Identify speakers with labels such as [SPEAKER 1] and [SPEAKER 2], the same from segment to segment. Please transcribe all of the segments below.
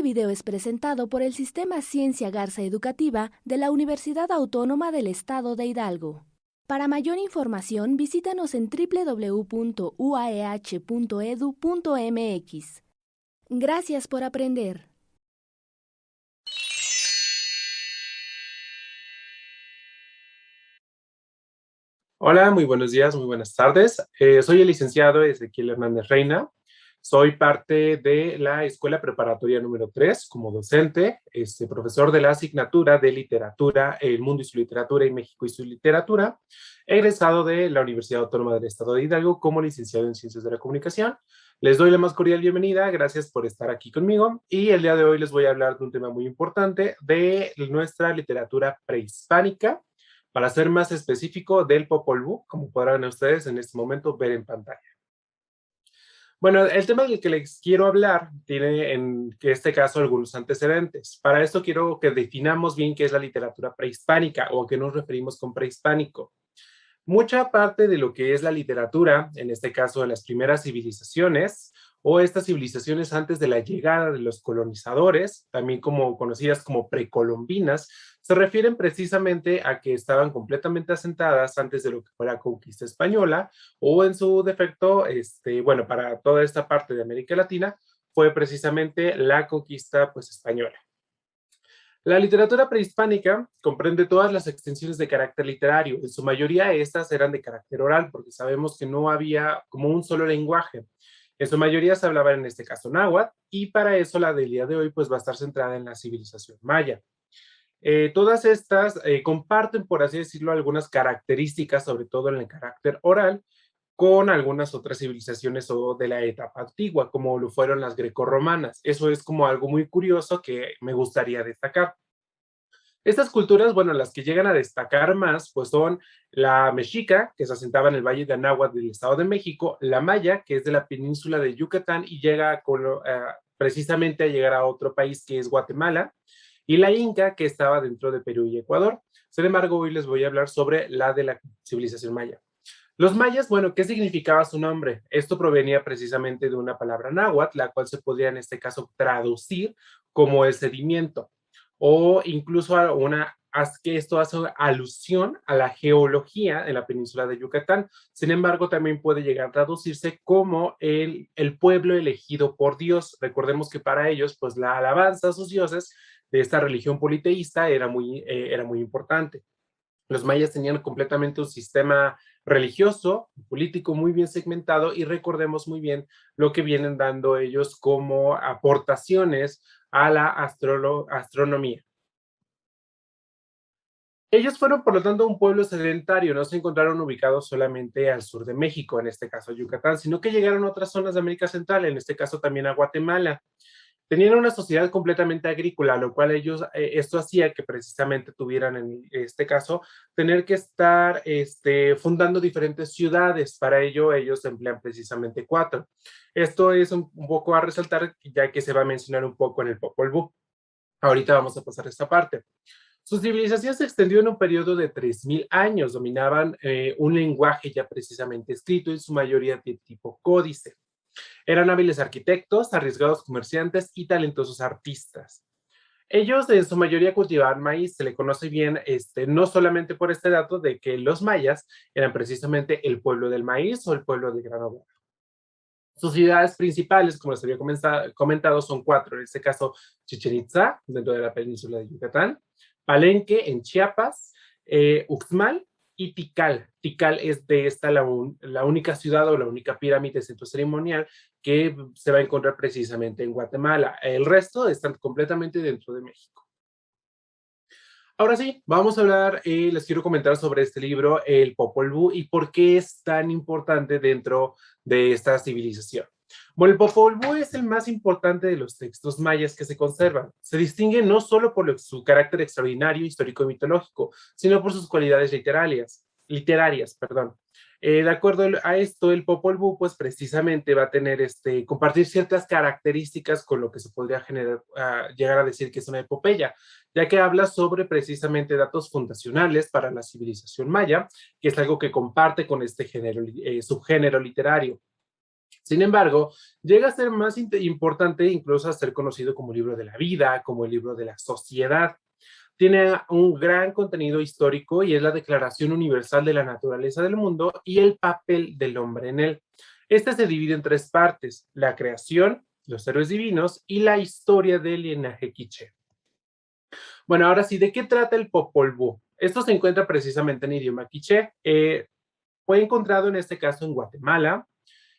[SPEAKER 1] video es presentado por el Sistema Ciencia Garza Educativa de la Universidad Autónoma del Estado de Hidalgo. Para mayor información, visítanos en www.uaeh.edu.mx. Gracias por aprender.
[SPEAKER 2] Hola, muy buenos días, muy buenas tardes. Soy el licenciado Ezequiel Hernández Reina. Soy parte de la Escuela Preparatoria número 3 como docente, profesor de la asignatura de literatura, El Mundo y su literatura y México y su literatura, egresado de la Universidad Autónoma del Estado de Hidalgo como licenciado en Ciencias de la Comunicación. Les doy la más cordial bienvenida, gracias por estar aquí conmigo y el día de hoy les voy a hablar de un tema muy importante de nuestra literatura prehispánica, para ser más específico del Popol Vuh, como podrán ustedes en este momento ver en pantalla. Bueno, el tema del que les quiero hablar tiene en este caso algunos antecedentes. Para esto quiero que definamos bien qué es la literatura prehispánica o a qué nos referimos con prehispánico. Mucha parte de lo que es la literatura, en este caso de las primeras civilizaciones, o estas civilizaciones antes de la llegada de los colonizadores, también como conocidas como precolombinas, se refieren precisamente a que estaban completamente asentadas antes de lo que fue la conquista española, o en su defecto, bueno, para toda esta parte de América Latina, fue precisamente la conquista pues española. La literatura prehispánica comprende todas las extensiones de carácter literario. En su mayoría estas eran de carácter oral, porque sabemos que no había como un solo lenguaje. En su mayoría se hablaba en este caso náhuatl, y para eso la del día de hoy pues va a estar centrada en la civilización maya. Todas estas comparten, por así decirlo, algunas características, sobre todo en el carácter oral, con algunas otras civilizaciones o de la etapa antigua, como lo fueron las grecorromanas. Eso es como algo muy curioso que me gustaría destacar. Estas culturas, bueno, las que llegan a destacar más, pues son la mexica, que se asentaba en el Valle de Anáhuac del Estado de México, la maya, que es de la península de Yucatán y llega precisamente a llegar a otro país que es Guatemala, y la inca, que estaba dentro de Perú y Ecuador. Sin embargo, hoy les voy a hablar sobre la de la civilización maya. Los mayas, bueno, ¿qué significaba su nombre? Esto provenía precisamente de una palabra náhuatl, la cual se podría en este caso traducir como el sedimento, o incluso a que esto hace alusión a la geología en la península de Yucatán. Sin embargo, también puede llegar a traducirse como el pueblo elegido por Dios. Recordemos que para ellos, pues la alabanza a sus dioses de esta religión politeísta era muy importante. Los mayas tenían completamente un sistema religioso, político muy bien segmentado, y recordemos muy bien lo que vienen dando ellos como aportaciones a la astronomía. Ellos fueron, por lo tanto, un pueblo sedentario, no se encontraron ubicados solamente al sur de México, en este caso Yucatán, sino que llegaron a otras zonas de América Central, en este caso también a Guatemala. Tenían una sociedad completamente agrícola, lo cual esto hacía que precisamente tuvieran, en este caso, tener que estar fundando diferentes ciudades. Para ello, ellos emplean precisamente 4. Esto es un poco a resaltar, ya que se va a mencionar un poco en el Popol Vuh. Ahorita vamos a pasar a esta parte. Su civilización se extendió en un periodo de 3000 años. Dominaban un lenguaje ya precisamente escrito, en su mayoría de tipo códice. Eran hábiles arquitectos, arriesgados comerciantes y talentosos artistas. Ellos en su mayoría cultivaban maíz. Se le conoce bien, no solamente por este dato de que los mayas eran precisamente el pueblo del maíz o el pueblo de grano duro. Sus ciudades principales, como les había comentado, son 4. En este caso, Chichén Itzá, dentro de la península de Yucatán, Palenque, en Chiapas, Uxmal y Tikal. Tikal es de esta la única ciudad o la única pirámide centro ceremonial que se va a encontrar precisamente en Guatemala. El resto están completamente dentro de México. Ahora sí, vamos a hablar, les quiero comentar sobre este libro, El Popol Vuh, y por qué es tan importante dentro de esta civilización. Bueno, el Popol Vuh es el más importante de los textos mayas que se conservan. Se distingue no solo por su carácter extraordinario, histórico y mitológico, sino por sus cualidades literarias, perdón. De acuerdo a esto, el Popol Vuh, pues precisamente va a tener compartir ciertas características con lo que se podría llegar a decir que es una epopeya, ya que habla sobre precisamente datos fundacionales para la civilización maya, que es algo que comparte con este subgénero literario. Sin embargo, llega a ser más importante, incluso a ser conocido como libro de la vida, como el libro de la sociedad. Tiene un gran contenido histórico y es la Declaración Universal de la Naturaleza del Mundo y el papel del hombre en él. Este se divide en tres partes: la creación, los héroes divinos y la historia del linaje quiché. Bueno, ahora sí, ¿de qué trata el Popol Vuh? Esto se encuentra precisamente en idioma quiché. Fue encontrado en este caso en Guatemala,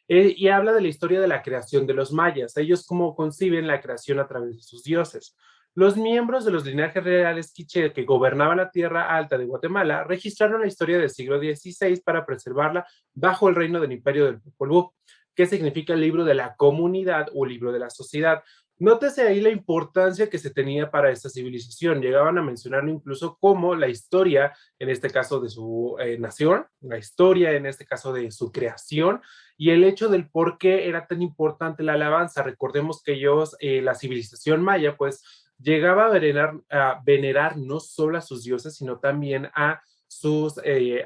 [SPEAKER 2] y habla de la historia de la creación de los mayas. Ellos cómo conciben la creación a través de sus dioses. Los miembros de los linajes reales quiché que gobernaban la tierra alta de Guatemala registraron la historia del siglo XVI para preservarla bajo el reino del imperio del Popol Vuh, que significa el libro de la comunidad o libro de la sociedad. Nótese ahí la importancia que se tenía para esta civilización. Llegaban a mencionarlo incluso como la historia, en este caso de su nación, la historia en este caso de su creación, y el hecho del por qué era tan importante la alabanza. Recordemos que ellos, la civilización maya, pues llegaba a venerar no solo a sus dioses, sino también a sus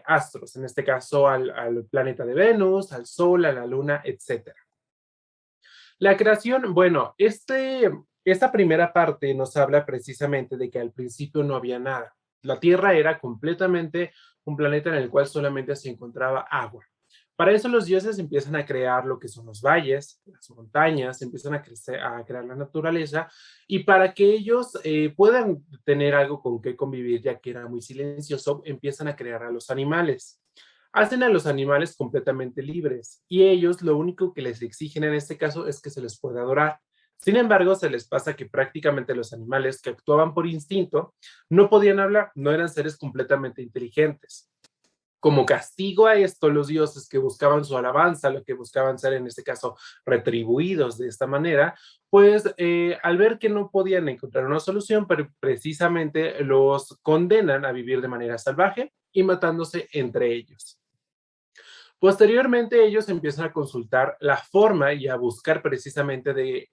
[SPEAKER 2] astros, en este caso al planeta de Venus, al Sol, a la Luna, etcétera. La creación, bueno, esta primera parte nos habla precisamente de que al principio no había nada. La Tierra era completamente un planeta en el cual solamente se encontraba agua. Para eso los dioses empiezan a crear lo que son los valles, las montañas, empiezan a crear la naturaleza, y para que ellos puedan tener algo con qué convivir, ya que era muy silencioso, empiezan a crear a los animales. Hacen a los animales completamente libres y ellos lo único que les exigen en este caso es que se les pueda adorar. Sin embargo, se les pasa que prácticamente los animales que actuaban por instinto no podían hablar, no eran seres completamente inteligentes. Como castigo a esto, los dioses que buscaban su alabanza, lo que buscaban ser en este caso retribuidos de esta manera, pues al ver que no podían encontrar una solución, pero precisamente los condenan a vivir de manera salvaje y matándose entre ellos. Posteriormente, ellos empiezan a consultar la forma y a buscar precisamente de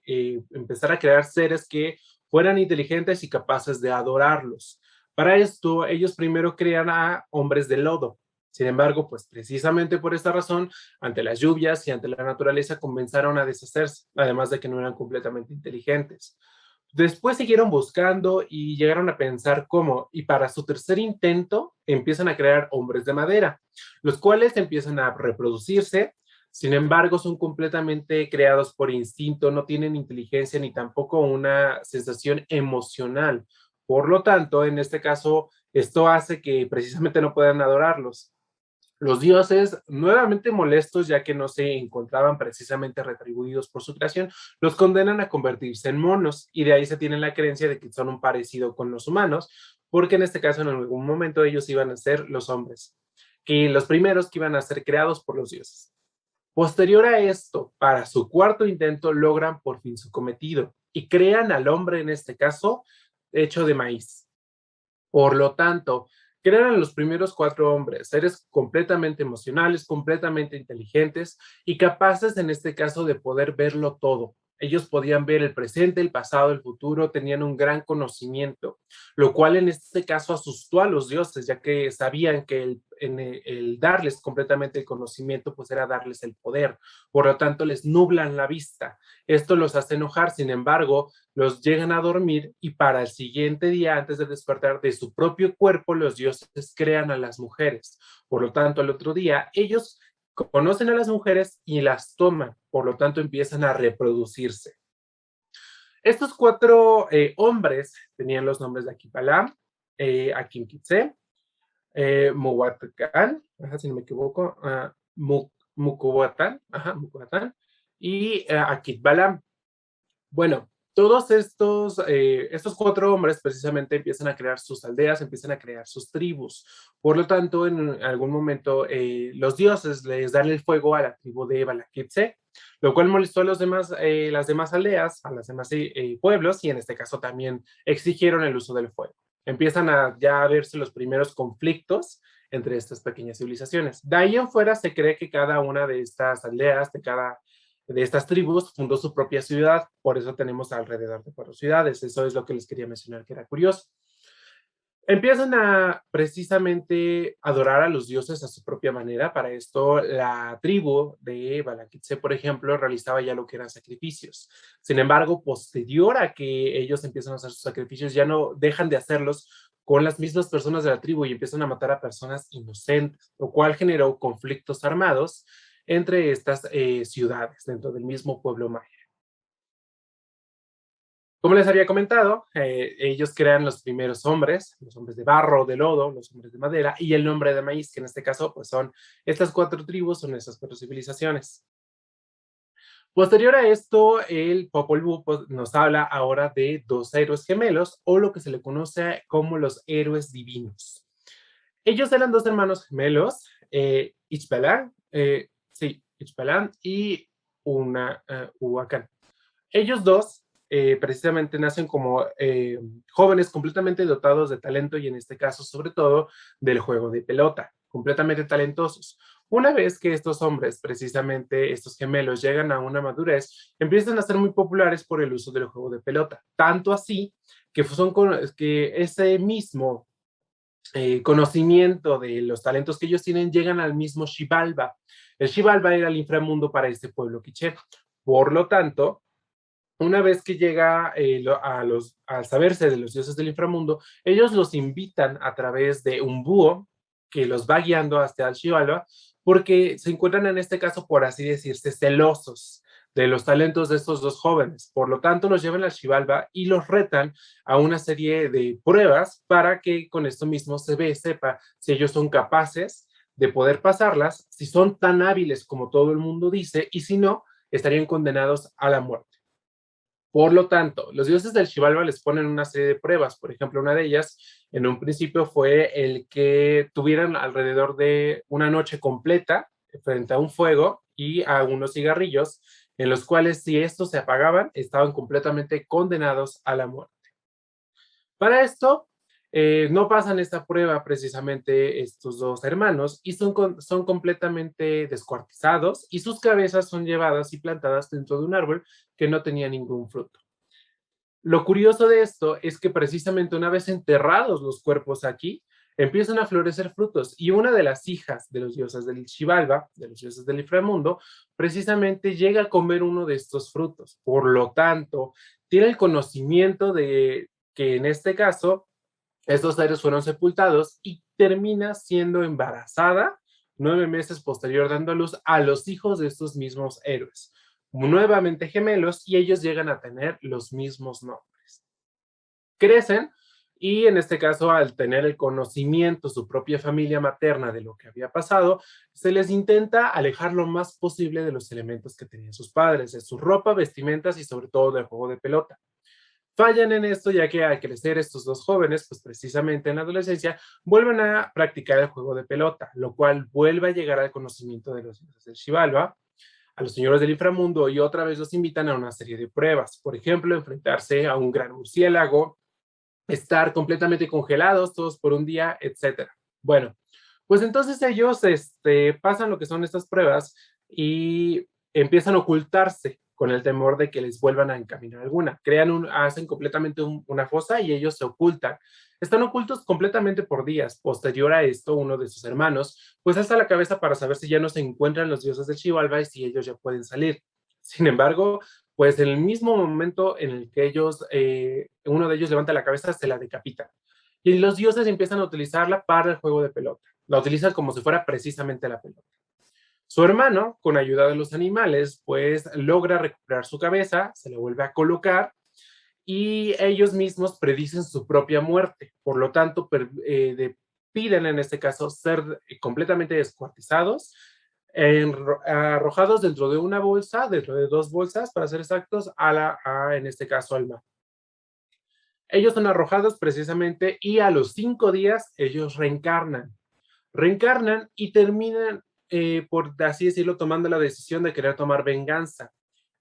[SPEAKER 2] empezar a crear seres que fueran inteligentes y capaces de adorarlos. Para esto, ellos primero crean a hombres de lodo. Sin embargo, pues precisamente por esta razón, ante las lluvias y ante la naturaleza, comenzaron a deshacerse, además de que no eran completamente inteligentes. Después siguieron buscando y llegaron a pensar cómo, y para su tercer intento empiezan a crear hombres de madera, los cuales empiezan a reproducirse. Sin embargo, son completamente creados por instinto, no tienen inteligencia ni tampoco una sensación emocional. Por lo tanto, en este caso, esto hace que precisamente no puedan adorarlos. Los dioses, nuevamente molestos ya que no se encontraban precisamente retribuidos por su creación, los condenan a convertirse en monos, y de ahí se tiene la creencia de que son un parecido con los humanos, porque en este caso en algún momento ellos iban a ser los hombres, que los primeros que iban a ser creados por los dioses. Posterior a esto, para su cuarto intento logran por fin su cometido y crean al hombre, en este caso hecho de maíz. Por lo tanto, crean los primeros cuatro hombres, seres completamente emocionales, completamente inteligentes y capaces en este caso de poder verlo todo. Ellos podían ver el presente, el pasado, el futuro, tenían un gran conocimiento, lo cual en este caso asustó a los dioses, ya que sabían que el darles completamente el conocimiento, pues era darles el poder. Por lo tanto, les nublan la vista. Esto los hace enojar. Sin embargo, los llegan a dormir y para el siguiente día, antes de despertar de su propio cuerpo, los dioses crean a las mujeres. Por lo tanto, al otro día, ellos conocen a las mujeres y las toman, por lo tanto empiezan a reproducirse. Estos cuatro hombres tenían los nombres de Aquipalam, Akim Kitse, Muhuatcan, si no me equivoco, Mucuhuatán, Mucuhuatán, y Akitbalam. Bueno, todos estos cuatro hombres precisamente empiezan a crear sus aldeas, empiezan a crear sus tribus. Por lo tanto, en algún momento los dioses les dan el fuego a la tribu de Balakitse, lo cual molestó a las demás aldeas, a los demás pueblos, y en este caso también exigieron el uso del fuego. Empiezan a ya verse los primeros conflictos entre estas pequeñas civilizaciones. De ahí en fuera se cree que cada una de estas aldeas, de estas tribus, fundó su propia ciudad. Por eso tenemos alrededor de 4 ciudades. Eso es lo que les quería mencionar, que era curioso. Empiezan a precisamente adorar a los dioses a su propia manera. Para esto, la tribu de Balakitse, por ejemplo, realizaba ya lo que eran sacrificios. Sin embargo, posterior a que ellos empiezan a hacer sus sacrificios, ya no dejan de hacerlos con las mismas personas de la tribu y empiezan a matar a personas inocentes, lo cual generó conflictos armados entre estas ciudades dentro del mismo pueblo maya. Como les había comentado, ellos crean los primeros hombres, los hombres de barro, de lodo, los hombres de madera y el nombre de maíz, que en este caso pues son estas cuatro tribus, son esas cuatro civilizaciones. Posterior a esto, el Popol Vuh pues, nos habla ahora de dos héroes gemelos o lo que se le conoce como los héroes divinos. Ellos eran dos hermanos gemelos, Ichbalan, sí, Ichbalan y una Huacán. Ellos dos precisamente nacen como jóvenes completamente dotados de talento y en este caso sobre todo del juego de pelota, completamente talentosos. Una vez que estos hombres, precisamente estos gemelos, llegan a una madurez, empiezan a ser muy populares por el uso del juego de pelota. Tanto así que, que ese mismo conocimiento de los talentos que ellos tienen llegan al mismo Xibalba. El Xibalba era el inframundo para este pueblo quiché. Por lo tanto, una vez que llega al saberse de los dioses del inframundo, ellos los invitan a través de un búho que los va guiando hasta el Xibalba, porque se encuentran en este caso, por así decirse, celosos de los talentos de estos dos jóvenes. Por lo tanto, los llevan al Xibalba y los retan a una serie de pruebas para que con esto mismo sepa si ellos son capaces de poder pasarlas, si son tan hábiles como todo el mundo dice, y si no, estarían condenados a la muerte. Por lo tanto, los dioses del Xibalba les ponen una serie de pruebas. Por ejemplo, una de ellas, en un principio, fue el que tuvieran alrededor de una noche completa frente a un fuego y a unos cigarrillos, en los cuales, si estos se apagaban, estaban completamente condenados a la muerte. Para esto, no pasan esta prueba precisamente estos dos hermanos y son completamente descuartizados y sus cabezas son llevadas y plantadas dentro de un árbol que no tenía ningún fruto. Lo curioso de esto es que precisamente una vez enterrados los cuerpos aquí, empiezan a florecer frutos y una de las hijas de los dioses del Xibalba, de los dioses del inframundo, precisamente llega a comer uno de estos frutos. Por lo tanto, tiene el conocimiento de que en este caso estos seres fueron sepultados y termina siendo embarazada 9 meses posterior dando a luz a los hijos de estos mismos héroes, nuevamente gemelos, y ellos llegan a tener los mismos nombres. Crecen y en este caso al tener el conocimiento, su propia familia materna de lo que había pasado, se les intenta alejar lo más posible de los elementos que tenían sus padres, de su ropa, vestimentas y sobre todo del juego de pelota. Fallan en esto ya que al crecer estos dos jóvenes, pues precisamente en la adolescencia, vuelven a practicar el juego de pelota, lo cual vuelve a llegar al conocimiento de los dioses del Xibalba, a los señores del inframundo y otra vez los invitan a una serie de pruebas. Por ejemplo, enfrentarse a un gran murciélago, estar completamente congelados todos por un día, etcétera. Bueno, pues entonces ellos pasan lo que son estas pruebas y empiezan a ocultarse con el temor de que les vuelvan a encaminar alguna. Hacen completamente una fosa y ellos se ocultan. Están ocultos completamente por días. Posterior a esto, uno de sus hermanos, pues alza la cabeza para saber si ya no se encuentran los dioses del Xibalba y si ellos ya pueden salir. Sin embargo, pues en el mismo momento en el que uno de ellos levanta la cabeza, se la decapita. Y los dioses empiezan a utilizarla para el juego de pelota. La utilizan como si fuera precisamente la pelota. Su hermano, con ayuda de los animales, pues logra recuperar su cabeza, se la vuelve a colocar y ellos mismos predicen su propia muerte. Por lo tanto, piden en este caso ser completamente descuartizados, arrojados dentro de una bolsa, dentro de dos bolsas, para ser exactos, en este caso al mar. Ellos son arrojados precisamente y a los 5 días ellos reencarnan y terminan, por así decirlo, tomando la decisión de querer tomar venganza.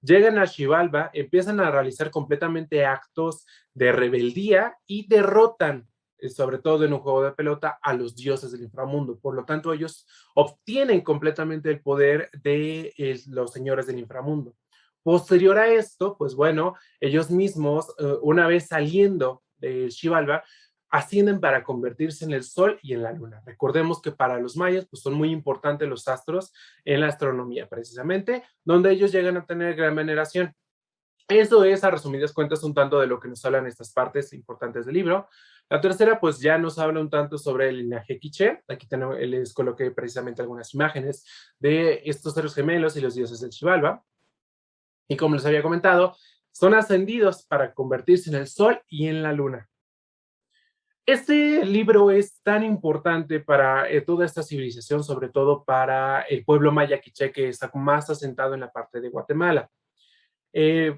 [SPEAKER 2] Llegan a Xibalba, empiezan a realizar completamente actos de rebeldía y derrotan, sobre todo en un juego de pelota, a los dioses del inframundo. Por lo tanto, ellos obtienen completamente el poder de los señores del inframundo. Posterior a esto, pues bueno, ellos mismos, una vez saliendo de Xibalba, ascienden para convertirse en el Sol y en la Luna. Recordemos que para los mayas pues, son muy importantes los astros en la astronomía, precisamente, donde ellos llegan a tener gran veneración. Eso es, a resumidas cuentas, un tanto de lo que nos hablan estas partes importantes del libro. La tercera, pues ya nos habla un tanto sobre el linaje quiché. Aquí les coloqué precisamente algunas imágenes de estos seres gemelos y los dioses del Xibalba. Y como les había comentado, son ascendidos para convertirse en el Sol y en la Luna. Este libro es tan importante para toda esta civilización, sobre todo para el pueblo maya quiché, que está más asentado en la parte de Guatemala.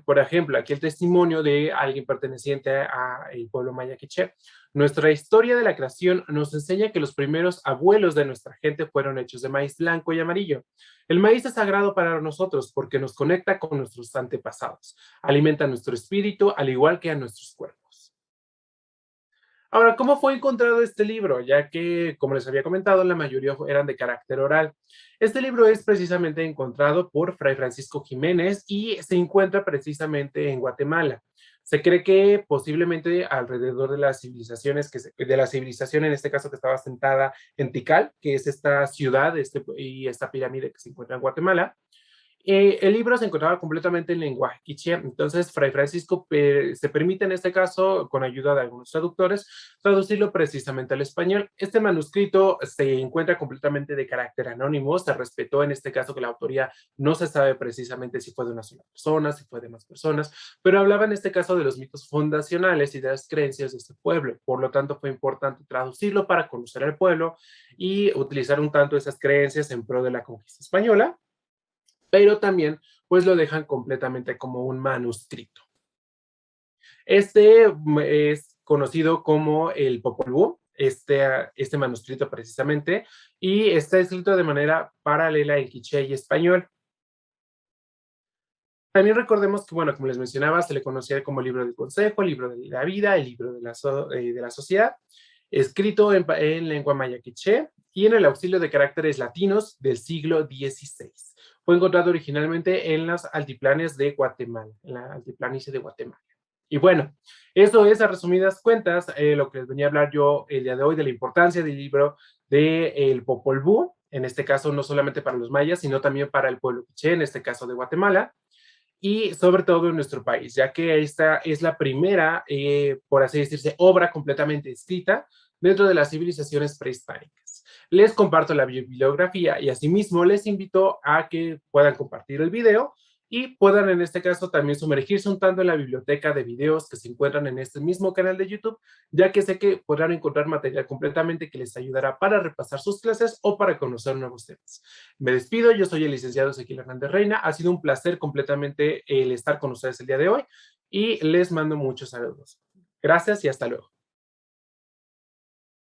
[SPEAKER 2] Por ejemplo, aquí el testimonio de alguien perteneciente al pueblo maya quiché. Nuestra historia de la creación nos enseña que los primeros abuelos de nuestra gente fueron hechos de maíz blanco y amarillo. El maíz es sagrado para nosotros porque nos conecta con nuestros antepasados, alimenta nuestro espíritu al igual que a nuestros cuerpos. Ahora, ¿cómo fue encontrado este libro? Ya que, como les había comentado, la mayoría eran de carácter oral. Este libro es precisamente encontrado por Fray Francisco Jiménez y se encuentra precisamente en Guatemala. Se cree que posiblemente alrededor de las civilizaciones, de la civilización en este caso que estaba asentada en Tikal, que es esta ciudad y esta pirámide que se encuentra en Guatemala, el libro se encontraba completamente en lenguaje quiché, entonces Fray Francisco se permite en este caso, con ayuda de algunos traductores, traducirlo precisamente al español. Este manuscrito se encuentra completamente de carácter anónimo, se respetó en este caso que la autoría no se sabe precisamente si fue de una sola persona, si fue de más personas, pero hablaba en este caso de los mitos fundacionales y de las creencias de este pueblo, por lo tanto fue importante traducirlo para conocer al pueblo y utilizar un tanto esas creencias en pro de la conquista española, pero también pues lo dejan completamente como un manuscrito. Este es conocido como el Popol Vuh, este manuscrito precisamente, y está escrito de manera paralela en quiché y español. También recordemos que, bueno, como les mencionaba, se le conocía como libro del consejo, el libro de la vida, el libro de la sociedad, escrito en lengua maya quiché y en el auxilio de caracteres latinos del siglo XVI. Fue encontrado originalmente en las altiplanes de Guatemala, en la altiplanicie de Guatemala. Y bueno, eso es a resumidas cuentas lo que les venía a hablar yo el día de hoy de la importancia del libro del Popol Vuh, en este caso no solamente para los mayas, sino también para el pueblo quiché, en este caso de Guatemala, y sobre todo en nuestro país, ya que esta es la primera, por así decirse, obra completamente escrita dentro de las civilizaciones prehispánicas. Les comparto la bibliografía y asimismo les invito a que puedan compartir el video y puedan en este caso también sumergirse un tanto en la biblioteca de videos que se encuentran en este mismo canal de YouTube, ya que sé que podrán encontrar material completamente que les ayudará para repasar sus clases o para conocer nuevos temas. Me despido, yo soy el licenciado Ezequiel Hernández Reina, ha sido un placer completamente el estar con ustedes el día de hoy y les mando muchos saludos. Gracias y hasta luego.